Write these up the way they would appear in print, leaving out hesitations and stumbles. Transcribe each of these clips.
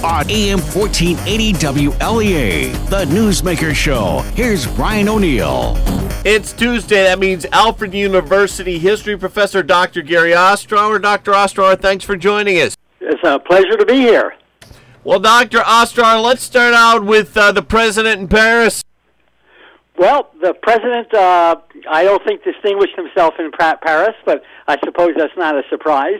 on AM 1480 WLEA, the Newsmaker Show. Here's Brian O'Neill. It's Tuesday. That means Alfred University history professor Dr. Gary Ostrower. Dr. Ostrower, thanks for joining us. It's a pleasure to be here. Well, Dr. Ostrower, let's start out with the president in Paris. Well, the president, I don't think distinguished himself in Paris, but I suppose that's not a surprise.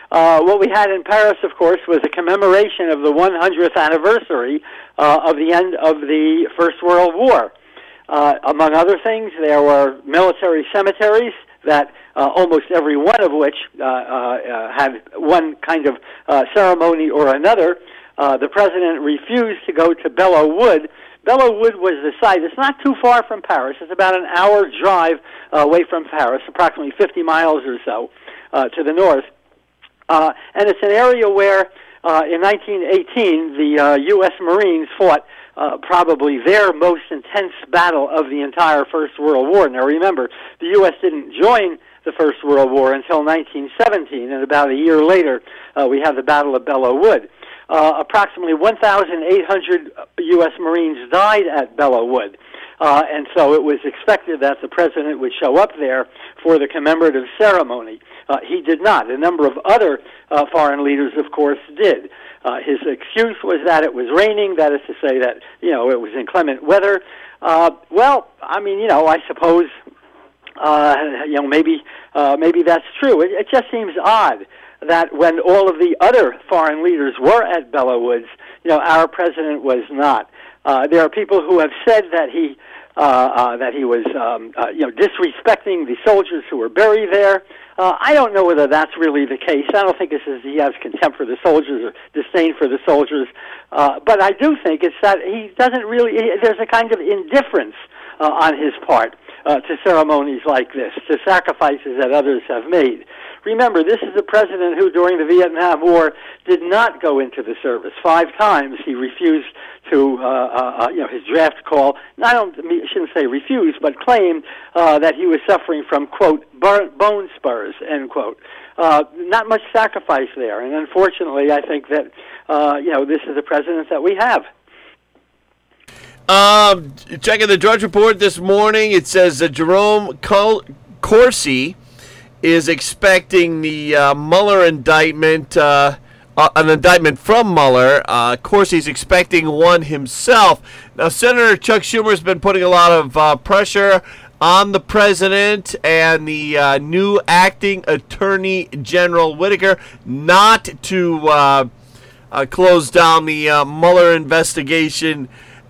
What we had in Paris, of course, was a commemoration of the 100th anniversary of the end of the First World War. Among other things, there were military cemeteries that almost every one of which had one kind of ceremony or another. The president refused to go to Belleau Wood. Belleau Wood was the site. It's not too far from Paris. It's about an hour drive away from Paris, approximately 50 miles or so to the north. And it's an area where in 1918 the U.S. Marines fought probably their most intense battle of the entire First World War. Now remember, the U.S. didn't join the First World War until 1917, and about a year later we have the Battle of Belleau Wood. Approximately 1,800 U.S. Marines died at Belleau Wood, and so it was expected that the president would show up there for the commemorative ceremony. He did not. A number of other foreign leaders, of course, did. His excuse was that it was raining, that is to say that, it was inclement weather. Well, I mean, I suppose, maybe that's true. It just seems odd that when all of the other foreign leaders were at Belleau Woods, our president was not. There are people who have said that he was, disrespecting the soldiers who were buried there. I don't know whether that's really the case. I don't think it says he has contempt for the soldiers or disdain for the soldiers. But I do think it's that he doesn't really, there's a kind of indifference on his part to ceremonies like this, to sacrifices that others have made. Remember, this is a president who, during the Vietnam War, did not go into the service. 5 times he refused to, his draft call. I shouldn't say refused, but claimed that he was suffering from, quote, bone spurs, end quote. Not much sacrifice there, and unfortunately, I think that, this is the president that we have. Checking the Drudge Report this morning, it says that Jerome Corsi is expecting the Mueller indictment, an indictment from Mueller. Corsi's expecting one himself. Now, Senator Chuck Schumer has been putting a lot of pressure on the president and the new acting Attorney General Whitaker not to close down the Mueller investigation.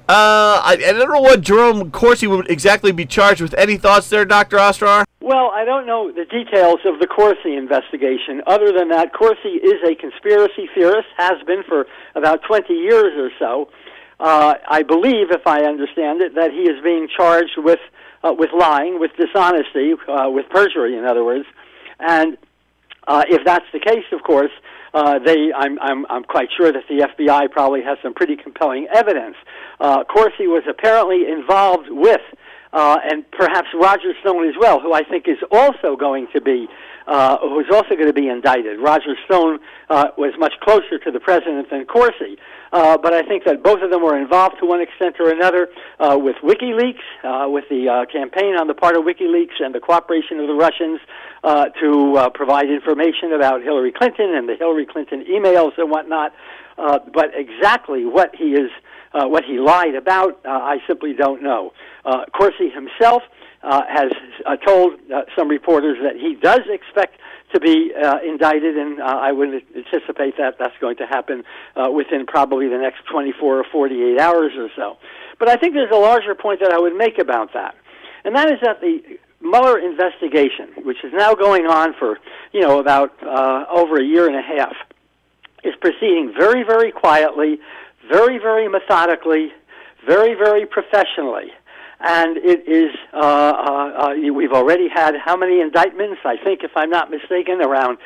I don't know what Jerome Corsi would exactly be charged with. Any thoughts there, Dr. Ostrower? Well, I don't know the details of the Corsi investigation. Other than that, Corsi is a conspiracy theorist, has been for about 20 years or so. I believe, if I understand it, that he is being charged with lying, with dishonesty, with perjury, in other words. And if that's the case, of course, I'm quite sure that the FBI probably has some pretty compelling evidence. Corsi was apparently involved with, and perhaps Roger Stone as well, who I think is also going to be, indicted. Roger Stone was much closer to the president than Corsi, but I think that both of them were involved to one extent or another with WikiLeaks, with the campaign on the part of WikiLeaks and the cooperation of the Russians to provide information about Hillary Clinton and the Hillary Clinton emails and whatnot. But exactly what he lied about, I simply don't know. Corsi himself has told some reporters that he does expect to be indicted, and I would anticipate that that's going to happen within probably the next 24 or 48 hours or so. But I think there's a larger point that I would make about that, and that is that the Mueller investigation, which is now going on for, about over a year and a half, is proceeding very, very quietly, very, very methodically, very, very professionally. And it is, we've already had how many indictments? I think, if I'm not mistaken, around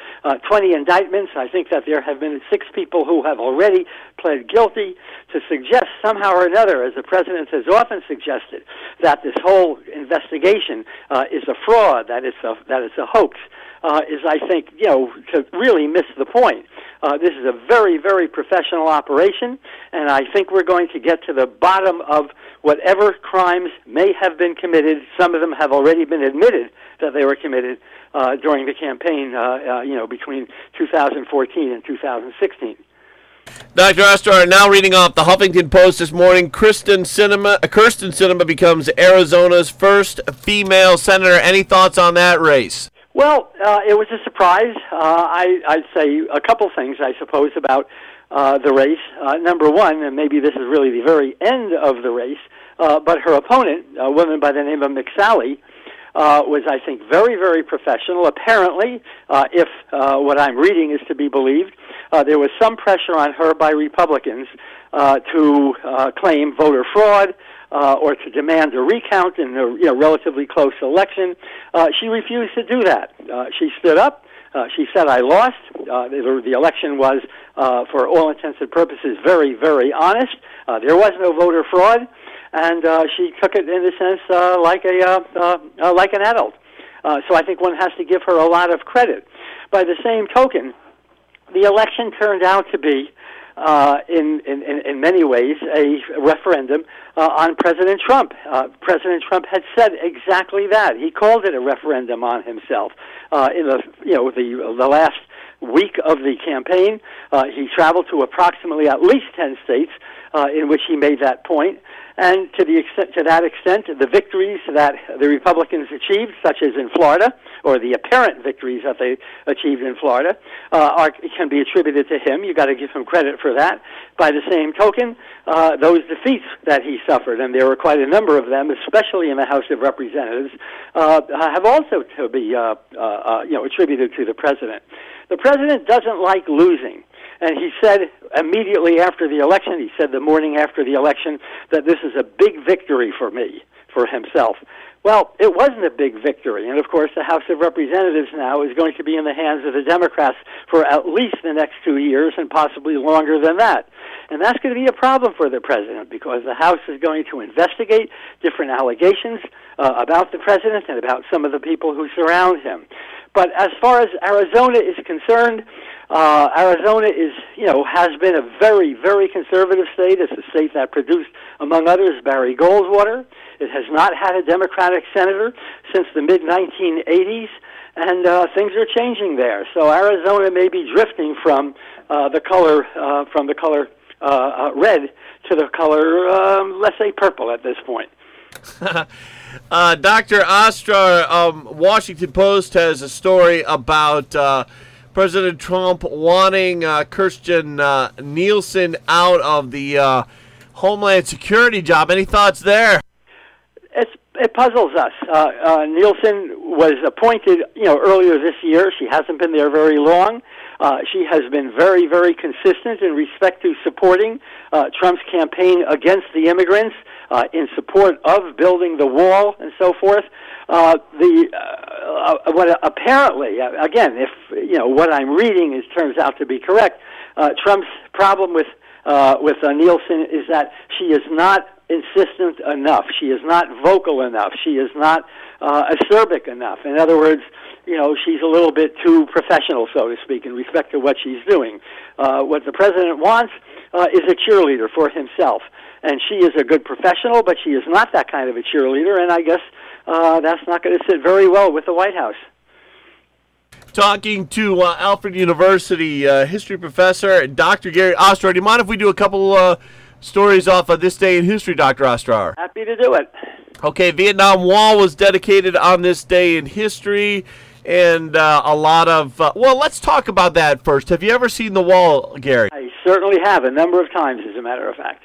20 indictments. I think that there have been 6 people who have already pled guilty. To suggest somehow or another, as the president has often suggested, that this whole investigation is a fraud, that it's a hoax, is, I think, to really miss the point. This is a very, very professional operation, and I think we're going to get to the bottom of whatever crimes may have been committed. Some of them have already been admitted that they were committed during the campaign, between 2014 and 2016. Dr. Ostrower, now reading off the Huffington Post this morning, Kirsten Sinema becomes Arizona's first female senator. Any thoughts on that race? Well, it was a surprise. I'd say a couple things, I suppose, about the race. Number one, and maybe this is really the very end of the race, but her opponent, a woman by the name of McSally, was, I think, very, very professional. Apparently, if what I'm reading is to be believed, there was some pressure on her by Republicans to claim voter fraud or to demand a recount in a relatively close election. She refused to do that. She stood up. She said, I lost. The election was, for all intents and purposes, very, very honest. There was no voter fraud. And she took it, in a sense, like an adult. So I think one has to give her a lot of credit. By the same token, the election turned out to be, in many ways, a referendum on President Trump. President Trump had said exactly that. He called it a referendum on himself. In the last week of the campaign, he traveled to approximately at least 10 states in which he made that point. And to that extent, the victories that the Republicans achieved, such as in Florida, or the apparent victories that they achieved in Florida, can be attributed to him. You've got to give him credit for that. By the same token, those defeats that he suffered, and there were quite a number of them, especially in the House of Representatives, have also to be attributed to the president. The president doesn't like losing. And he said immediately after the election, he said the morning after the election, that this is a big victory for me, for himself. Well, it wasn't a big victory. And, of course, the House of Representatives now is going to be in the hands of the Democrats for at least the next 2 years and possibly longer than that. And that's going to be a problem for the president because the House is going to investigate different allegations about the president and about some of the people who surround him. But as far as Arizona is concerned, Arizona has been a very, very conservative state. It's a state that produced, among others, Barry Goldwater. It has not had a Democratic senator since the mid-1980s, and things are changing there. So Arizona may be drifting from the color red to the color, let's say, purple at this point. Dr. Ostrower, Washington Post has a story about President Trump wanting Kirstjen Nielsen out of the Homeland Security job. Any thoughts there? It puzzles us. Nielsen was appointed, earlier this year. She hasn't been there very long. She has been very, very consistent in respect to supporting Trump's campaign against the immigrants, in support of building the wall and so forth. What apparently, again, if what I'm reading turns out to be correct, Trump's problem with Nielsen is that she is not insistent enough. She is not vocal enough. She is not acerbic enough. In other words, she's a little bit too professional, so to speak, in respect to what she's doing. What the president wants is a cheerleader for himself. And she is a good professional, but she is not that kind of a cheerleader, and I guess that's not going to sit very well with the White House. Talking to Alfred University history professor Dr. Gary Ostrower. Do you mind if we do a couple stories off of this day in history, Dr. Ostrower? Happy to do it. Okay, Vietnam Wall was dedicated on this day in history, and a lot of... well, let's talk about that first. Have you ever seen the wall, Gary? I certainly have, a number of times, as a matter of fact.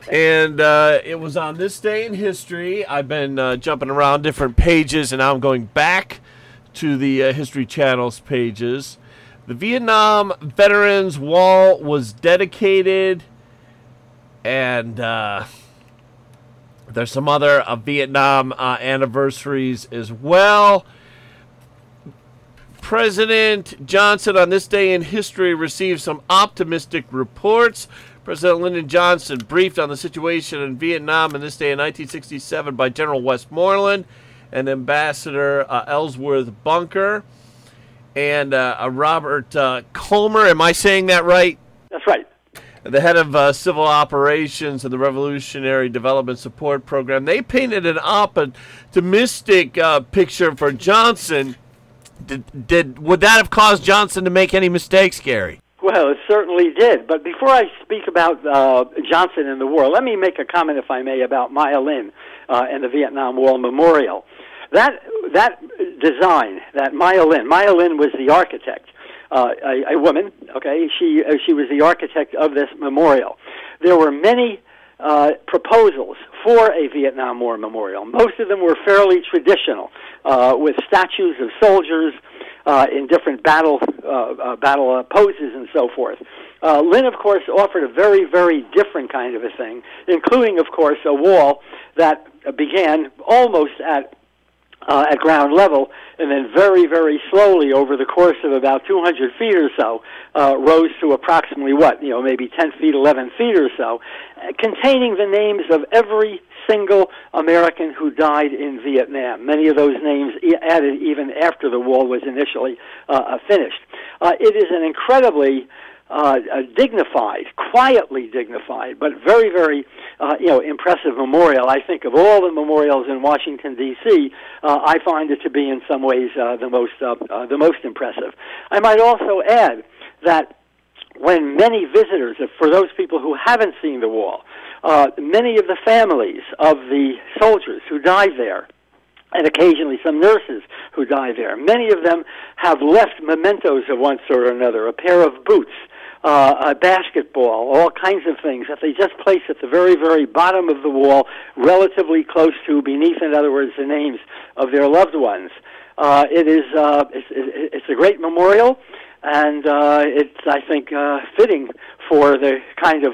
And it was on this day in history. I've been jumping around different pages, and now I'm going back to the History Channel's pages. The Vietnam Veterans Wall was dedicated, and There's some other Vietnam anniversaries as well. President Johnson on this day in history received some optimistic reports. President Lyndon Johnson briefed on the situation in Vietnam on this day in 1967 by General Westmoreland and Ambassador Ellsworth Bunker and Robert Colmer. Am I saying that right? That's right. The head of Civil Operations of the Revolutionary Development Support Program. They painted an optimistic picture for Johnson. Would that have caused Johnson to make any mistakes, Gary? Well, it certainly did. But before I speak about Johnson and the war, let me make a comment, if I may, about Maya Lin and the Vietnam War Memorial. That design, that Maya Lin was the architect, a woman. Okay, she was the architect of this memorial. There were many proposals for a Vietnam War memorial. Most of them were fairly traditional, with statues of soldiers in different battle poses and so forth. Lin, of course, offered a very, very different kind of a thing, including, of course, a wall that began almost at ground level, and then very, very slowly over the course of about 200 feet or so, rose to approximately maybe 10 feet, 11 feet or so, containing the names of every single American who died in Vietnam. Many of those names added even after the wall was initially finished. It is an incredibly dignified, quietly dignified, but very, very, impressive memorial. I think of all the memorials in Washington, D.C., I find it to be in some ways the most impressive. I might also add that when many visitors, for those people who haven't seen the wall, many of the families of the soldiers who died there, and occasionally some nurses who died there, many of them have left mementos of one sort or another, a pair of boots, a basketball, all kinds of things that they just place at the very, very bottom of the wall, relatively close to, beneath, in other words, the names of their loved ones. It's a great memorial, and it's, I think, fitting for the kind of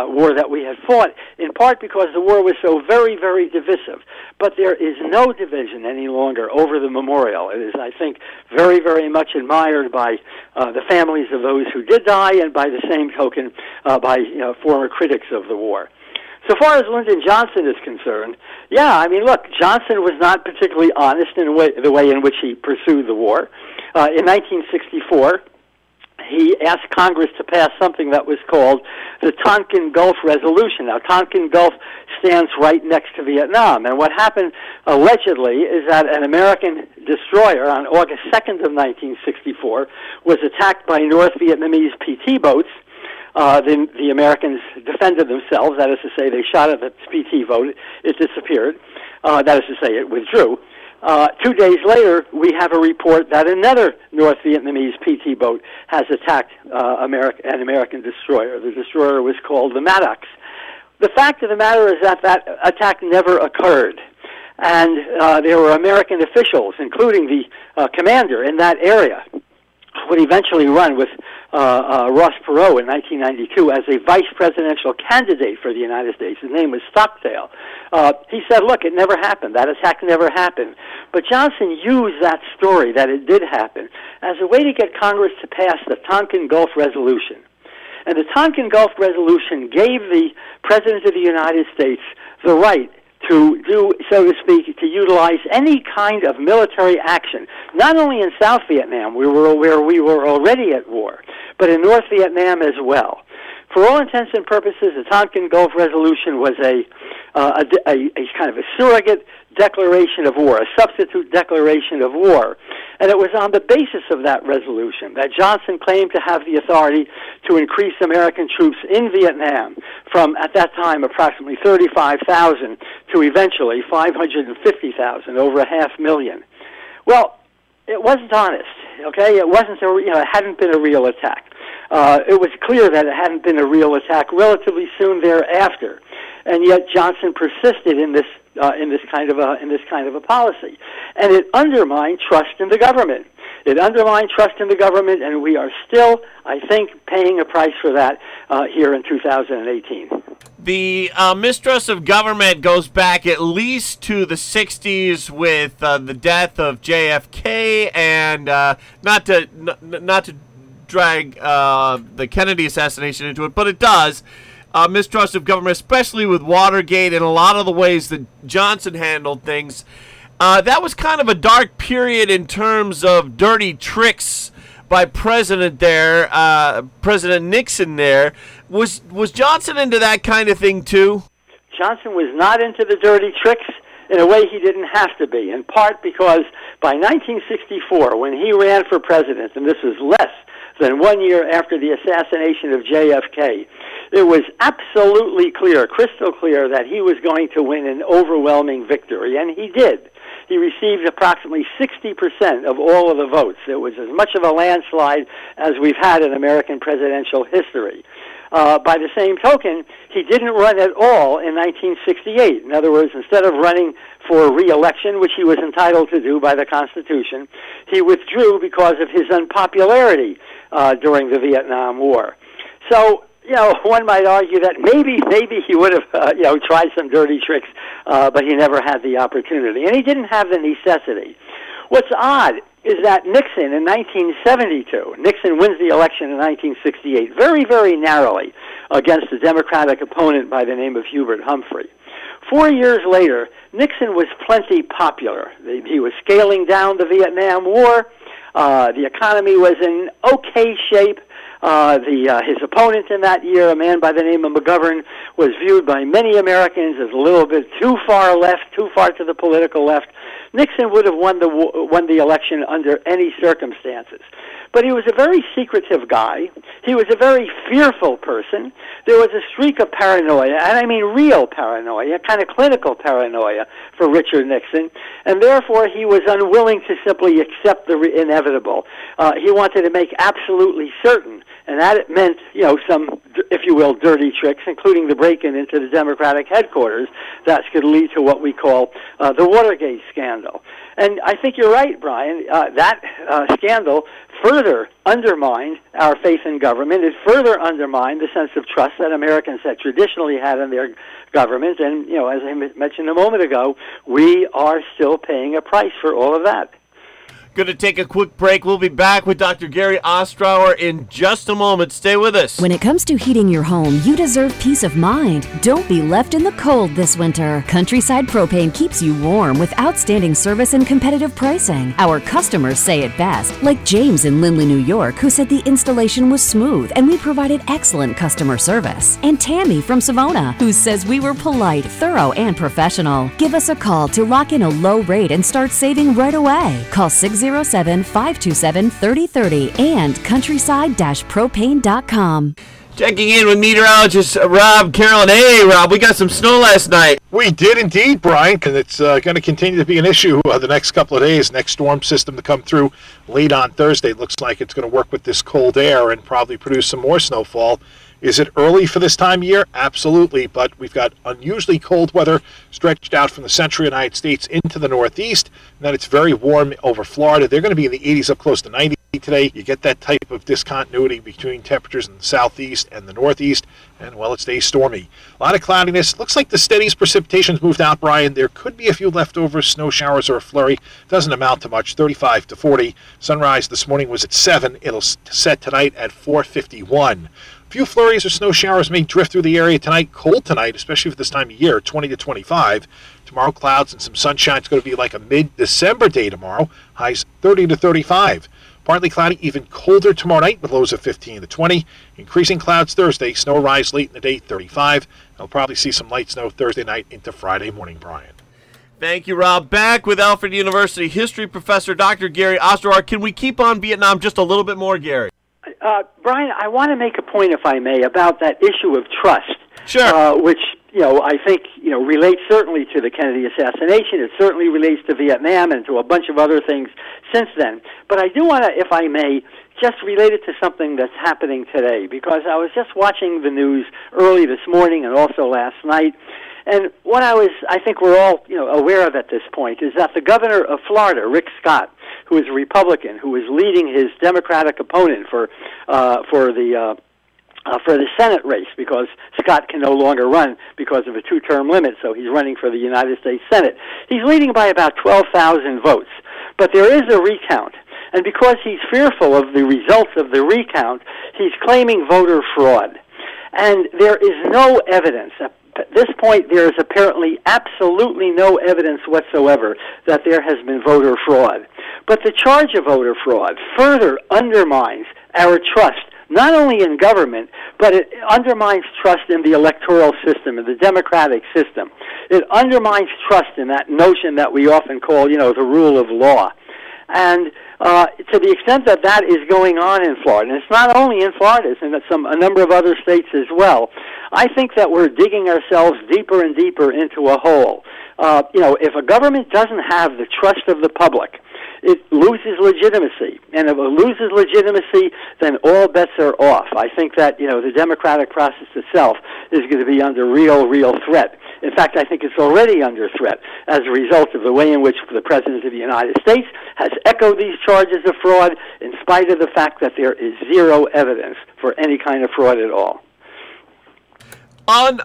war that we had fought, in part because the war was so very, very divisive. But there is no division any longer over the memorial. It is, I think, very, very much admired by the families of those who did die, and by the same token, by former critics of the war. So far as Lyndon Johnson is concerned, look, Johnson was not particularly honest in the way in which he pursued the war. In 1964, he asked Congress to pass something that was called the Tonkin Gulf Resolution. Now, Tonkin Gulf stands right next to Vietnam, and what happened, allegedly, is that an American destroyer on August 2nd of 1964 was attacked by North Vietnamese PT boats. The Americans defended themselves, that is to say, they shot at the PT boat, it disappeared, that is to say, it withdrew. 2 days later, we have a report that another North Vietnamese PT boat has attacked an American destroyer. The destroyer was called the Maddox. The fact of the matter is that that attack never occurred. And there were American officials, including the commander in that area, who would eventually run with Ross Perot in 1992 as a vice presidential candidate for the United States. His name was Stockdale. He said, look, it never happened. That attack never happened. But Johnson used that story, that it did happen, as a way to get Congress to pass the Tonkin Gulf Resolution. And the Tonkin Gulf Resolution gave the President of the United States the right to do, so to speak, to utilize any kind of military action, not only in South Vietnam, where we were already at war, but in North Vietnam as well. For all intents and purposes, the Tonkin Gulf Resolution was a kind of a surrogate declaration of war, a substitute declaration of war. And it was on the basis of that resolution that Johnson claimed to have the authority to increase American troops in Vietnam from, at that time, approximately 35,000 to eventually 550,000, over 500,000. Well, it wasn't honest, okay? It wasn't, it hadn't been a real attack. It was clear that it hadn't been a real attack relatively soon thereafter, and yet Johnson persisted in this kind of a policy, and it undermined trust in the government. It undermined trust in the government, and we are still, I think, paying a price for that here in 2018. The mistrust of government goes back at least to the 60s with the death of JFK, and not to drag the Kennedy assassination into it, but it does. Mistrust of government, especially with Watergate and a lot of the ways that Johnson handled things. That was kind of a dark period in terms of dirty tricks by President Nixon there. Was Johnson into that kind of thing too? Johnson was not into the dirty tricks. In a way, he didn't have to be, in part because by 1964, when he ran for president, and this was less than 1 year after the assassination of JFK, it was absolutely clear, crystal clear, that he was going to win an overwhelming victory, and he did. He received approximately 60% of all of the votes. It was as much of a landslide as we've had in American presidential history. By the same token, he didn't run at all in 1968. In other words, instead of running for re-election, which he was entitled to do by the Constitution, he withdrew because of his unpopularity during the Vietnam War. So, one might argue that maybe he would have, tried some dirty tricks, but he never had the opportunity. And he didn't have the necessity. What's odd is that Nixon in 1972, Nixon wins the election in 1968 very, very narrowly against a Democratic opponent by the name of Hubert Humphrey. 4 years later, Nixon was plenty popular. He was scaling down the Vietnam War. The economy was in okay shape. His opponent in that year, a man by the name of McGovern, was viewed by many Americans as a little bit too far left, too far to the political left. Nixon would have won the election under any circumstances. But he was a very secretive guy. He was a very fearful person. There was a streak of paranoia, and I mean real paranoia, kind of clinical paranoia for Richard Nixon, and therefore he was unwilling to simply accept the inevitable. He wanted to make absolutely certain, and that meant, some, if you will, dirty tricks, including the break-in into the Democratic headquarters that could lead to what we call the Watergate scandal. And I think you're right, Brian. That scandal further undermined our faith in government. It further undermined the sense of trust that Americans had traditionally had in their government. And, as I mentioned a moment ago, we are still paying a price for all of that. Going to take a quick break. We'll be back with Dr. Gary Ostrower in just a moment. Stay with us. When it comes to heating your home, you deserve peace of mind. Don't be left in the cold this winter. Countryside Propane keeps you warm with outstanding service and competitive pricing. Our customers say it best, like James in Lindley, New York, who said the installation was smooth and we provided excellent customer service. And Tammy from Savona, who says we were polite, thorough, and professional. Give us a call to lock in a low rate and start saving right away. Call 607-527-3030 and countryside-propane.com. Checking in with meteorologist Rob Carroll. Hey, Rob, we got some snow last night. We did indeed, Brian, and it's going to continue to be an issue the next couple of days. Next storm system to come through late on Thursday. Looks like it's going to work with this cold air and probably produce some more snowfall. Is it early for this time of year? Absolutely, but we've got unusually cold weather stretched out from the central United States into the Northeast, and then it's very warm over Florida. They're going to be in the 80s up close to 90 today. You get that type of discontinuity between temperatures in the southeast and the northeast, and, well, it stays stormy. A lot of cloudiness. Looks like the steadiest precipitation's moved out, Brian. There could be a few leftover snow showers or a flurry. Doesn't amount to much, 35 to 40. Sunrise this morning was at 7. It'll set tonight at 4:51. Few flurries or snow showers may drift through the area tonight. Cold tonight, especially for this time of year, 20 to 25. Tomorrow, clouds and some sunshine. It's going to be like a mid-December day tomorrow. Highs 30 to 35. Partly cloudy, even colder tomorrow night with lows of 15 to 20. Increasing clouds Thursday. Snow rise late in the day, 35. I'll probably see some light snow Thursday night into Friday morning, Brian. Thank you, Rob. Back with Alfred University history professor Dr. Gary Ostrower. Can we keep on Vietnam just a little bit more, Gary? Brian, I want to make a point, if I may, about that issue of trust. Sure. Which, I think, relates certainly to the Kennedy assassination. It certainly relates to Vietnam and to a bunch of other things since then. But I do want to, if I may, just relate it to something that's happening today, because I was just watching the news early this morning and also last night. And what I think we're all, aware of at this point is that the governor of Florida, Rick Scott, who is a Republican, who is leading his Democratic opponent for the for the Senate race, because Scott can no longer run because of a two-term limit, so he's running for the United States Senate. He's leading by about 12,000 votes. But there is a recount, and because he's fearful of the results of the recount, he's claiming voter fraud. And there is no evidence. At this point, there is apparently absolutely no evidence whatsoever that there has been voter fraud. But the charge of voter fraud further undermines our trust, not only in government, but it undermines trust in the electoral system, in the democratic system. It undermines trust in that notion that we often call, the rule of law. And to the extent that that is going on in Florida, and it's not only in Florida, it's in a number of other states as well, I think that we're digging ourselves deeper and deeper into a hole. If a government doesn't have the trust of the public, it loses legitimacy. And if it loses legitimacy, then all bets are off. I think that, the democratic process itself is going to be under real threat. In fact, I think it's already under threat as a result of the way in which the President of the United States has echoed these charges of fraud, in spite of the fact that there is zero evidence for any kind of fraud at all. On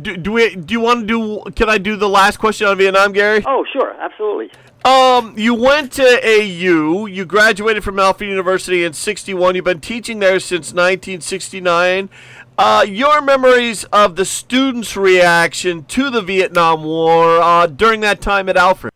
do you want to do? Can I do the last question on Vietnam, Gary? Oh, sure, absolutely. You went to AU. You graduated from Alfred University in '61. You've been teaching there since 1969. Your memories of the students' reaction to the Vietnam War during that time at Alfred?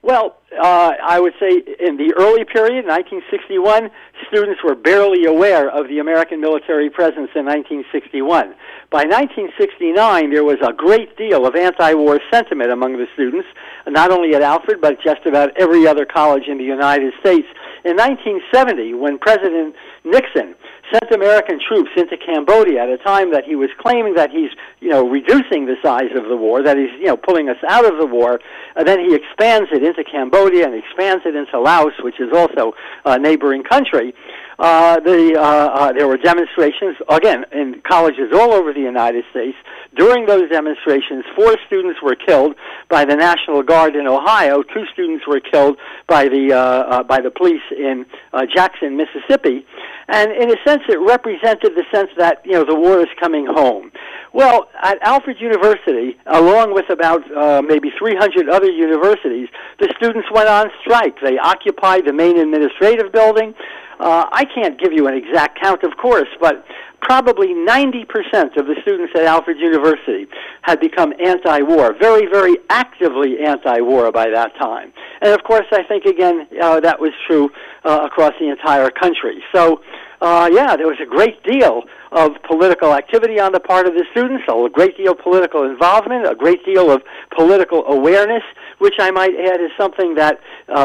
Well, I would say in the early period, 1961, students were barely aware of the American military presence in 1961. By 1969, there was a great deal of anti-war sentiment among the students, not only at Alfred, but just about every other college in the United States. In 1970, when President Nixon sent American troops into Cambodia at a time that he was claiming that he's, reducing the size of the war, that he's, pulling us out of the war, and then he expands it into Cambodia and expands it into Laos, which is also a neighboring country. There were demonstrations, again, in colleges all over the United States. During those demonstrations, 4 students were killed by the National Guard in Ohio. 2 students were killed by the police in Jackson, Mississippi. And in a sense, it represented the sense that, the war is coming home. Well, at Alfred University, along with about maybe 300 other universities, the students went on strike. They occupied the main administrative building. I can't give you an exact count, of course, but probably 90% of the students at Alfred University had become anti-war, very, very actively anti-war by that time. And, of course, I think, again, that was true across the entire country. So, there was a great deal of political activity on the part of the students, a great deal of political involvement, a great deal of political awareness, which I might add is something that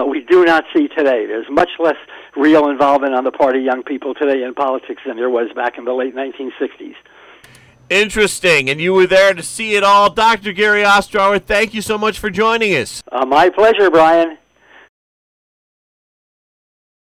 we do not see today. There's much less real involvement on the part of young people today in politics than there was back in the late 1960s. Interesting, and you were there to see it all. Dr. Gary Ostrower, thank you so much for joining us. My pleasure, Brian.